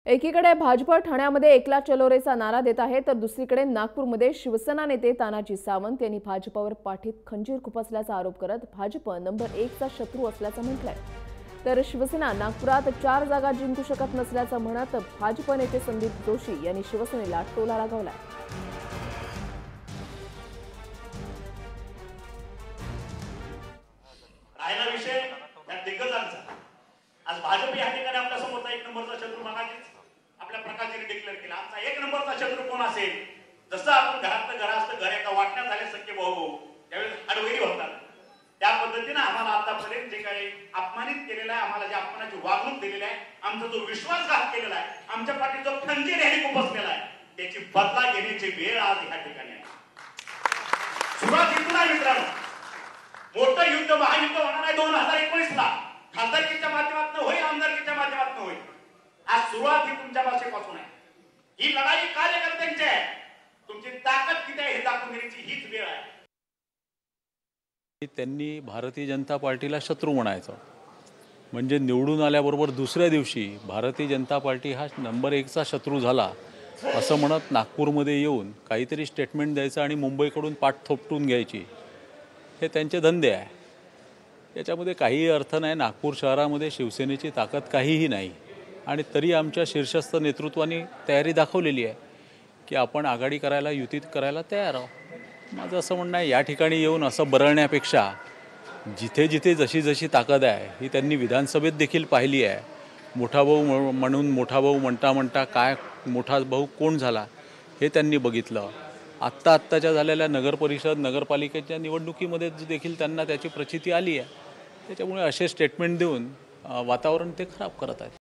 एकीकडे भाजप ठाण्यामध्ये एकला चलो रेचा नारा देत आहे, तर दुसरीकडे नागपूरमध्ये शिवसेना नेते तानाजी सावंत यांनी भाजपवर पाठीत खंजीर खुपसल्याचा आरोप करत भाजप नंबर 1 चा शत्रू असल्याचं म्हटलंय। तर शिवसेना नागपुरात 4 जागा जिंकू शकत नसल्याचं म्हणत भाजप नेते संदीप जोशी यांनी शिवसेनेला टोला लगावलाय। राहिला विषय त्या दिग्गजांचा। आज भाजप या ठिकाणी आपल्या समोरचा एक नंबरचा शत्रू मगाशीच आपल्या प्रकाशाने डिक्लेअर केला। आमचा एक नंबरचा शत्रू कोण असेल? जसं आपण घरातलं घर असतं, घर एका वाटण्यात झाले सख्खे भाऊ त्यावेळेस अडवैरी होतात, त्या पद्धतीने आम्हाला आतापर्यंत जे काही अपमानित केलेलं आहे, आम्हाला जे अपमानाची वागणूक दिलेली आहे, आमचा जो विश्वासघात केलेला आहे, आमच्या पाठी जो खंजीर यांनी खुपसलेला आहे, त्याची बदला घेण्याची वेळ आज या ठिकाणी आहे। सुरुवात इथून आहे मित्रांनो। मोठं युद्ध महायुद्ध होणार आहे 2019 ला, खासदारकीच्या माध्यमातून होईल, आमदारकीच्या माध्यमातून होईल। आज सुरुवात ही तुमच्या भाषेपासून आहे। ही लढाई कार्यकर्त्यांची आहे। तुमची ताकद किती आहे हे दाखवून देण्याची हीच वेळ आहे। त्यांनी भारतीय जनता पार्टीला शत्रू म्हणायचं, म्हणजे निवडून आल्याबरोबर दुसऱ्या दिवशी भारतीय जनता पार्टी हा नंबर 1 चा शत्रू झाला असं म्हणत नागपूरमध्ये येऊन काहीतरी स्टेटमेंट द्यायचं आणि मुंबईकडून पाठ थोपटून घ्यायची, हे त्यांचे धंदे आहे। याच्यामध्ये काही अर्थ नाही। नागपूर शहरामध्ये शिवसेनेची ताकद काहीही नाही आणि तरी आमच्या शीर्षस्थ नेतृत्वाने तयारी दाखवलेली आहे की आपण आघाडी करायला, युतीत करायला तयार आहोत। माझं असं म्हणणं आहे, या ठिकाणी येऊन असं बरळण्यापेक्षा जिथे जिथे जशी जशी ताकद आहे ही त्यांनी विधानसभेत देखील पाहिली आहे। मोठा भाऊ म्हणून मोठा भाऊ म्हणता म्हणता काय मोठा भाऊ कोण झाला हे त्यांनी बघितलं। आत्ताच्या झालेल्या नगरपरिषद नगरपालिकेच्या निवडणुकीमध्ये देखील त्यांना त्याची प्रचिती आली आहे। त्याच्यामुळे असे स्टेटमेंट देऊन वातावरण ते खराब करत आहेत।